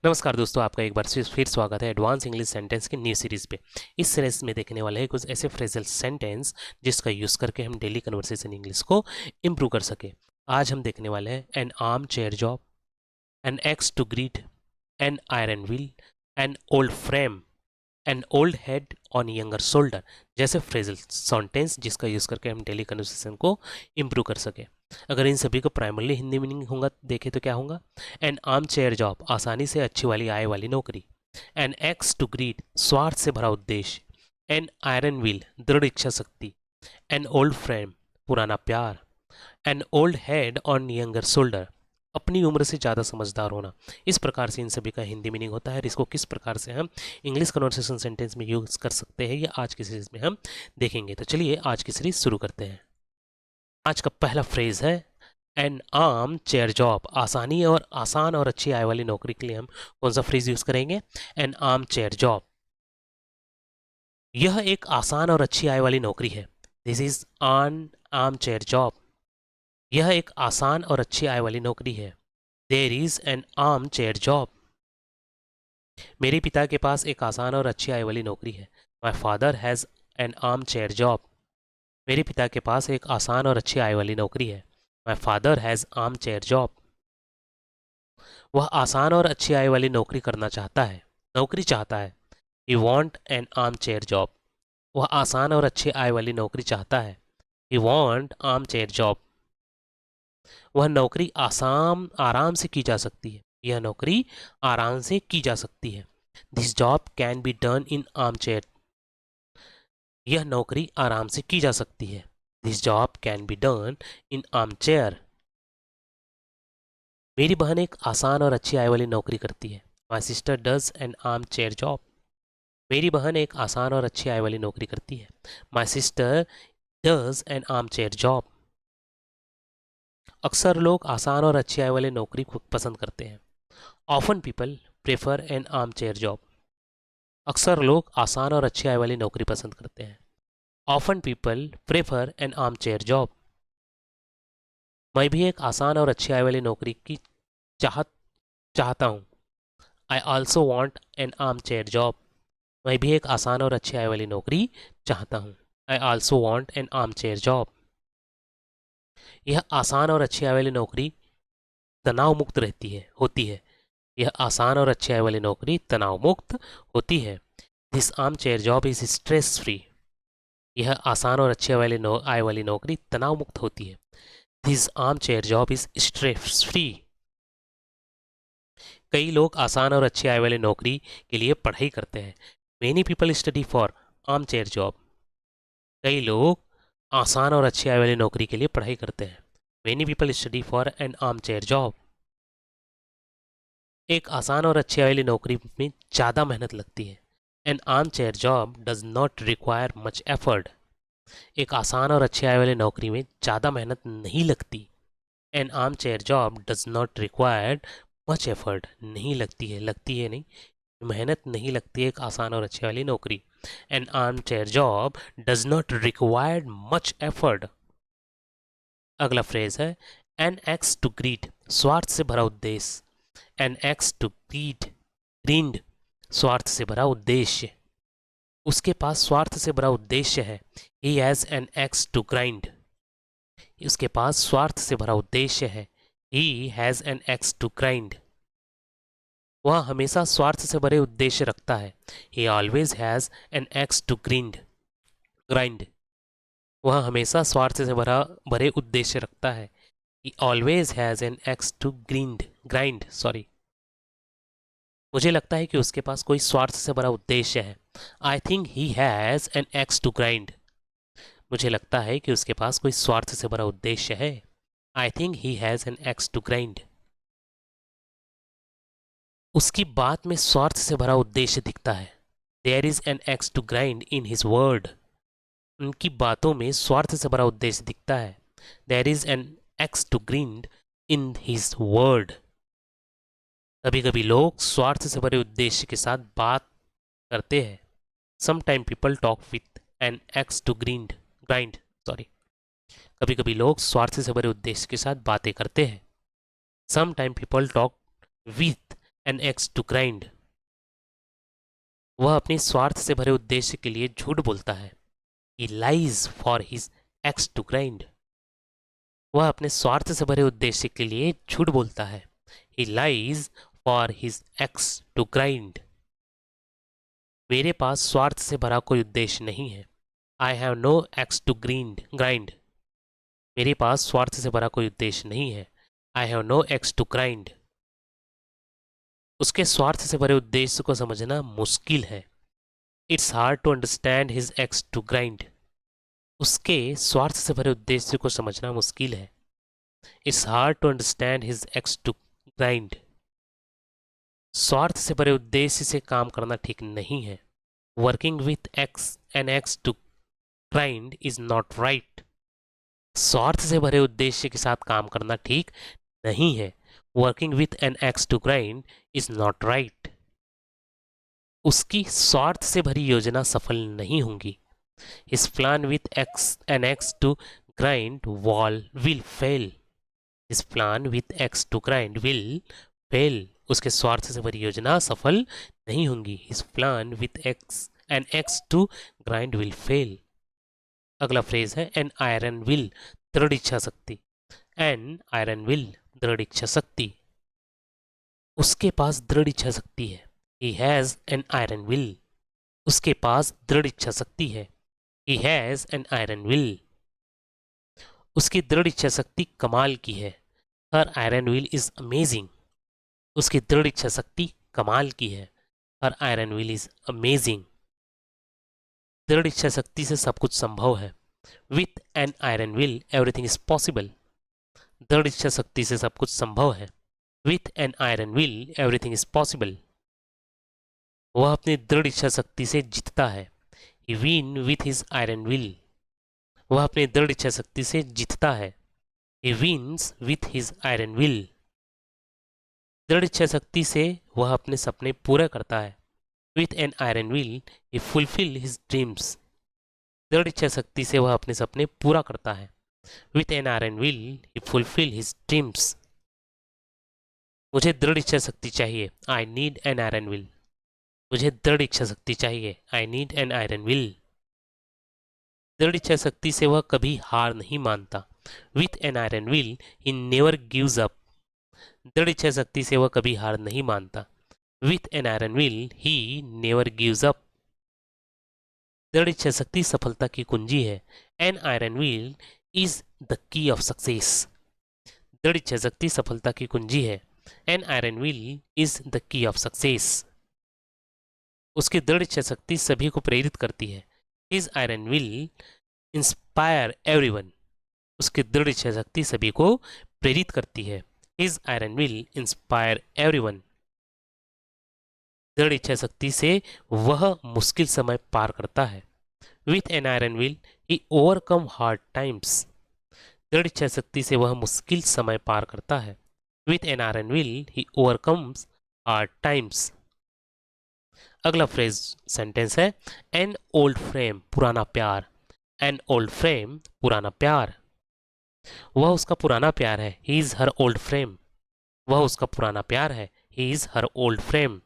नमस्कार दोस्तों, आपका एक बार फिर स्वागत है एडवांस इंग्लिश सेंटेंस की न्यू सीरीज पे। इस सीरीज में देखने वाले हैं कुछ ऐसे फ्रेजल सेंटेंस जिसका यूज़ करके हम डेली कन्वर्सेशन इंग्लिश को इम्प्रूव कर सके। आज हम देखने वाले हैं an armchair job, an axe to greet, an iron wheel, an old frame, an old head on younger shoulder जैसे फ्रेजल सेंटेंस जिसका यूज़ करके हम डेली कन्वर्सेशन को इम्प्रूव कर सके। अगर इन सभी को प्राइमरली हिंदी मीनिंग होगा देखें तो क्या होगा? एन आर्म चेयर जॉब, आसानी से अच्छी वाली आय वाली नौकरी। एन एक्स टू ग्रीड, स्वार्थ से भरा उद्देश्य। एन आयरन व्हील, दृढ़ इच्छा शक्ति। एन ओल्ड फ्रेम, पुराना प्यार। N old head on younger shoulder, अपनी उम्र से ज़्यादा समझदार होना। इस प्रकार से इन सभी का हिंदी मीनिंग होता है और इसको किस प्रकार से हम इंग्लिश कन्वर्सेशन सेंटेंस में यूज़ कर सकते हैं ये आज की सीरीज में हम देखेंगे। तो चलिए आज की सीरीज शुरू करते हैं। आज का पहला फ्रेज है एन आर्म चेयर जॉब, आसान और अच्छी आय वाली नौकरी के लिए हम कौन सा फ्रेज यूज़ करेंगे? An armchair job. यह एक आसान और अच्छी आय वाली नौकरी है। This is on armchair job. यह एक आसान और अच्छी आय वाली नौकरी है। There is an armchair job. मेरे पिता के पास एक आसान और अच्छी आय वाली नौकरी है। My father has an armchair job. मेरे पिता के पास एक आसान और अच्छी आय वाली नौकरी है। My father has arm chair job. वह आसान और अच्छी आय वाली नौकरी करना चाहता है, नौकरी चाहता है। He want an armchair job. वह आसान और अच्छी आय वाली नौकरी चाहता है। He want armchair job. वह नौकरी आराम से की जा सकती है। यह नौकरी आराम से की जा सकती है। This job can be done in arm chair. यह नौकरी आराम से की जा सकती है। This job can be done in arm chair. मेरी बहन एक आसान और अच्छी आय वाली नौकरी करती है। My sister does N armchair job. मेरी बहन एक आसान और अच्छी आय वाली नौकरी करती है। My sister does N armchair job. अक्सर लोग आसान और अच्छी आय वाली नौकरी को पसंद करते हैं। Often people prefer N armchair job. अक्सर लोग आसान और अच्छी आय वाली नौकरी पसंद करते हैं। Often people prefer N armchair job. मैं भी एक आसान और अच्छी आय वाली नौकरी की चाहता हूँ। I also want an armchair job. मैं भी एक आसान और अच्छी आय वाली नौकरी चाहता हूँ। I also want an armchair job. यह आसान और अच्छी आय वाली नौकरी तनाव मुक्त होती है। यह आसान और अच्छी आय वाली नौकरी तनाव मुक्त होती है। This arm chair job is stress free. यह आसान और अच्छी आय वाली नौकरी तनाव मुक्त होती है। This arm chair job is stress free. कई लोग आसान और अच्छी आय वाली नौकरी के लिए पढ़ाई करते हैं। Many people study for arm chair job. कई लोग आसान और अच्छी आय वाली नौकरी के लिए पढ़ाई करते हैं। Many people study for an armchair job. एक आसान और अच्छी आय वाली नौकरी में ज़्यादा मेहनत लगती है। N armchair job does not require much effort. एक आसान और अच्छी आय वाली नौकरी में ज़्यादा मेहनत नहीं लगती। N armchair job does not require much effort, नहीं लगती है नहीं, मेहनत नहीं लगती है एक आसान और अच्छी वाली नौकरी। N armchair job does not require much effort. अगला फ्रेज है एन एक्स टू ग्रीड, स्वार्थ से भरा उद्देश्य। एन एक्स टू ग्रीड, स्वार्थ से भरा उद्देश्य। उसके पास स्वार्थ से भरा उद्देश्य है। He has an axe to grind. उसके पास स्वार्थ से भरा उद्देश्य है। He has an axe to grind. वह हमेशा स्वार्थ से भरे उद्देश्य रखता है। He always has an axe to grind. वह हमेशा स्वार्थ से भरे उद्देश्य रखता है। He always has an axe to grind sorry. मुझे लगता है कि उसके पास कोई स्वार्थ से भरा उद्देश्य है। I think he has an axe to grind. मुझे लगता है कि उसके पास कोई स्वार्थ से भरा उद्देश्य है। I think he has an axe to grind. उसकी बात में स्वार्थ से भरा उद्देश्य दिखता है। There is an axe to grind in his word. उनकी बातों में स्वार्थ से भरा उद्देश्य दिखता है। There is an axe to grind in his word. कभी कभी लोग स्वार्थ से भरे उद्देश्य के साथ बात करते हैं। Sometime people talk with an axe to grind sorry. कभी कभी लोग स्वार्थ से भरे उद्देश्य के साथ बातें करते हैं। Sometime people talk with an axe to grind. वह अपने स्वार्थ से भरे उद्देश्य के लिए झूठ बोलता है। He lies for his axe to grind. वह अपने स्वार्थ से भरे उद्देश्य के लिए झूठ बोलता है। He lies for his axe to grind. मेरे पास स्वार्थ से भरा कोई उद्देश्य नहीं है। I have no axe to grind. मेरे पास स्वार्थ से भरा कोई उद्देश्य नहीं है। I have no axe to grind. उसके स्वार्थ से भरे उद्देश्य को समझना मुश्किल है। It's hard to understand his axe to grind. उसके स्वार्थ से भरे उद्देश्य को समझना मुश्किल है। It's hard to understand his axe to grind. स्वार्थ से भरे उद्देश्य से काम करना ठीक नहीं है। Working with axe an axe to grind is not right. स्वार्थ से भरे उद्देश्य के साथ काम करना ठीक नहीं है। Working with an axe to grind is not right. उसकी स्वार्थ से भरी योजना सफल नहीं होगी। His plan with an axe to grind will fail. His plan with axe to grind will fail. उसके स्वार्थ से भरी योजना सफल नहीं होंगी। His plan with an axe to grind will fail. अगला फ्रेज है एन आयरन विल, दृढ़ इच्छा शक्ति। एन आयरन विल, दृढ़ इच्छा शक्ति। उसके पास दृढ़ इच्छा शक्ति है। He has an iron will. उसके पास दृढ़ इच्छा शक्ति है। He has an iron will. उसकी दृढ़ इच्छा शक्ति कमाल की है। हर आयरन विल इज अमेजिंग। उसकी दृढ़ इच्छा शक्ति कमाल की है। हर आयरन विल इज अमेजिंग। दृढ़ इच्छा शक्ति से सब कुछ संभव है। With an iron will everything is possible. दृढ़ इच्छा शक्ति से सब कुछ संभव है। With an iron will everything is possible. वह अपनी दृढ़ इच्छा शक्ति से जीतता है। He win with his iron will. वह अपनी दृढ़ इच्छा शक्ति से जीतता है। He wins with his iron will. दृढ़ इच्छा शक्ति से वह अपने सपने पूरे करता है। With an iron will he fulfil his dreams. दृढ़ इच्छा शक्ति से वह अपने सपने पूरा करता है। With an iron will he fulfil his dreams. मुझे दृढ़ इच्छा शक्ति चाहिए। I need an iron will. मुझे दृढ़ इच्छा शक्ति चाहिए। I need an iron will. दृढ़ इच्छा शक्ति से वह कभी हार नहीं मानता। With an iron will he never gives up. दृढ़ इच्छा शक्ति से वह कभी हार नहीं मानता। With an iron will he never gives up. दृढ़ इच्छा शक्ति सफलता की कुंजी है। An iron will is the key of success. दृढ़ इच्छा शक्ति सफलता की कुंजी है। An iron will is the key of success. उसकी दृढ़ इच्छा शक्ति सभी को प्रेरित करती है। His iron will inspire everyone. उसकी दृढ़ इच्छा शक्ति सभी को प्रेरित करती है। His iron will inspire everyone. दृढ़ इच्छा शक्ति से वह मुश्किल समय पार करता है। With an iron will he overcome hard times. दृढ़ इच्छा शक्ति से वह मुश्किल समय पार करता है। With an iron will he overcomes hard times. अगला फ्रेज सेंटेंस है एन ओल्ड फ्रेम, पुराना प्यार। एन ओल्ड फ्रेम, पुराना प्यार। वह उसका पुराना प्यार है। He is her old frame. वह उसका पुराना प्यार है। He is her old frame.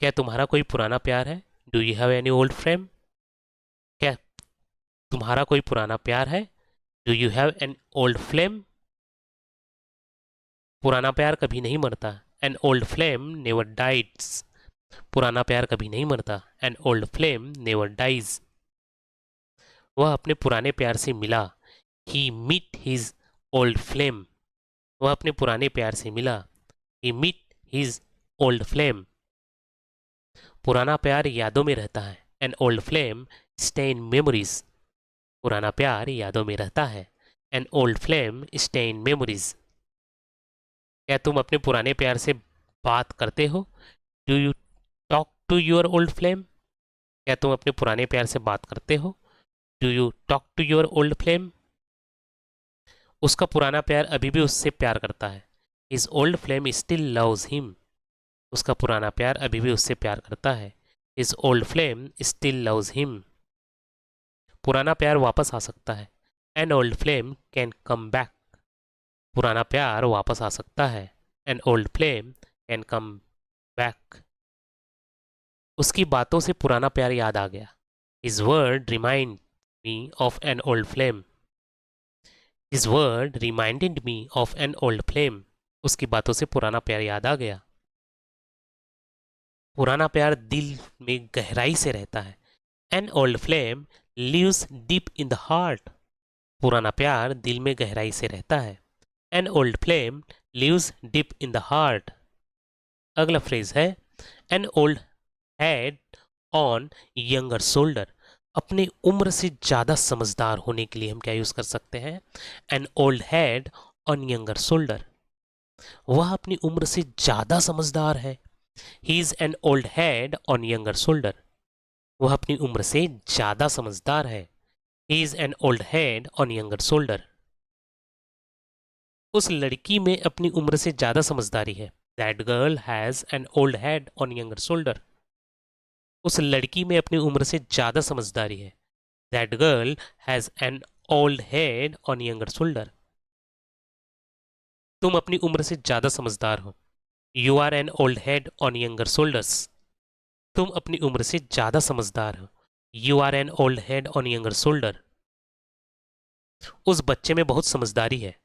क्या तुम्हारा कोई पुराना प्यार है? Do you have any old frame? क्या तुम्हारा कोई पुराना प्यार है? Do you have an old flame? पुराना प्यार कभी नहीं मरता। An old flame never dieds. पुराना प्यार कभी नहीं मरता। An old flame never dies. वह अपने पुराने प्यार से मिला। He meet his old flame. वह अपने पुराने प्यार से मिला। He meet his old flame. पुराना प्यार यादों में रहता है। An old flame stay in memories. पुराना प्यार यादों में रहता है। An old flame stay in memories. क्या तुम अपने पुराने प्यार से बात करते हो? Do you talk to your old flame? क्या तुम अपने पुराने प्यार से बात करते हो? Do you talk to your old flame? उसका पुराना प्यार अभी भी उससे प्यार करता है। His old flame still loves him. उसका पुराना प्यार अभी भी उससे प्यार करता है। His old flame still loves him. पुराना प्यार वापस आ सकता है। An old flame can come back. पुराना प्यार वापस आ सकता है। An old flame can come back. उसकी बातों से पुराना प्यार याद आ गया। His word remind me of N old flame. His word reminded me of N old flame. उसकी बातों से पुराना प्यार याद आ गया। पुराना प्यार दिल में गहराई से रहता है। An old flame lives deep in the heart. पुराना प्यार दिल में गहराई से रहता है। An old flame lives deep in the heart. अगला फ्रेज है an old head on younger shoulder. अपने उम्र से ज़्यादा समझदार होने के लिए हम क्या यूज़ कर सकते हैं? N old head on younger shoulder. वह अपनी उम्र से ज़्यादा समझदार है। He is an old head on younger shoulder. वह अपनी उम्र से ज़्यादा समझदार है। He is an old head on younger shoulder. उस लड़की में अपनी उम्र से ज़्यादा समझदारी है। That girl has an old head on younger shoulder. उस लड़की में अपनी उम्र से ज़्यादा समझदारी है। That girl has an old head on younger shoulder. तुम अपनी उम्र से ज़्यादा समझदार हो। You are an old head on younger shoulders. तुम अपनी उम्र से ज़्यादा समझदार हो। You are an old head on younger shoulder. उस बच्चे में बहुत समझदारी है।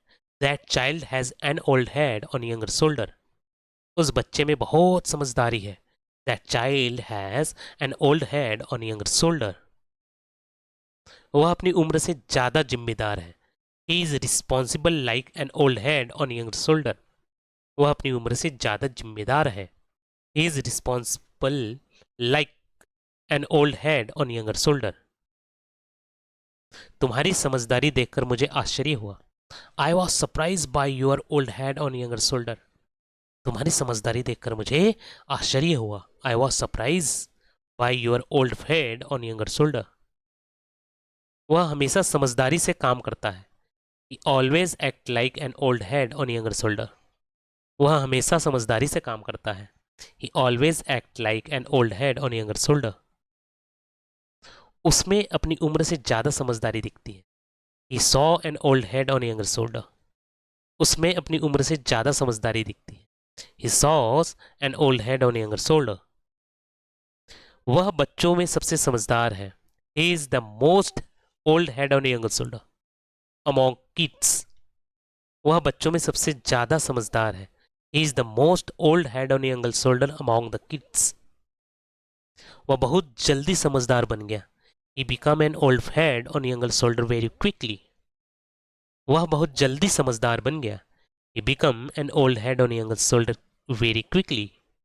That child has an old head on younger shoulder. उस बच्चे में बहुत समझदारी है। That child has an old head on younger shoulder. वह अपनी उम्र से ज़्यादा जिम्मेदार है। He is responsible like an old head on younger shoulder. वह अपनी उम्र से ज़्यादा जिम्मेदार है। He is responsible like an old head on younger shoulder. तुम्हारी समझदारी देखकर मुझे आश्चर्य हुआ। I was surprise by your old head on younger shoulder. तुम्हारी समझदारी देखकर मुझे आश्चर्य हुआ। I was surprise by your old head on younger shoulder. वह हमेशा समझदारी से काम करता है। He always act like an old head on younger shoulder. वह हमेशा समझदारी से काम करता है। He always act like an old head on younger shoulder. उसमें अपनी उम्र से ज़्यादा समझदारी दिखती है। He saw an old head on younger shoulder. उसमें अपनी उम्र से ज़्यादा समझदारी दिखती है। He saw an old head on younger shoulder. वह बच्चों में सबसे समझदार है। He is the most old head on younger shoulder among kids. वह बच्चों में सबसे ज़्यादा समझदार है। He is the most old head on younger shoulder among the kids. वह बहुत जल्दी समझदार बन गया। He became an old head on younger shoulder very quickly. वह बहुत जल्दी समझदार बन गया। He became an old head on younger shoulder very quickly.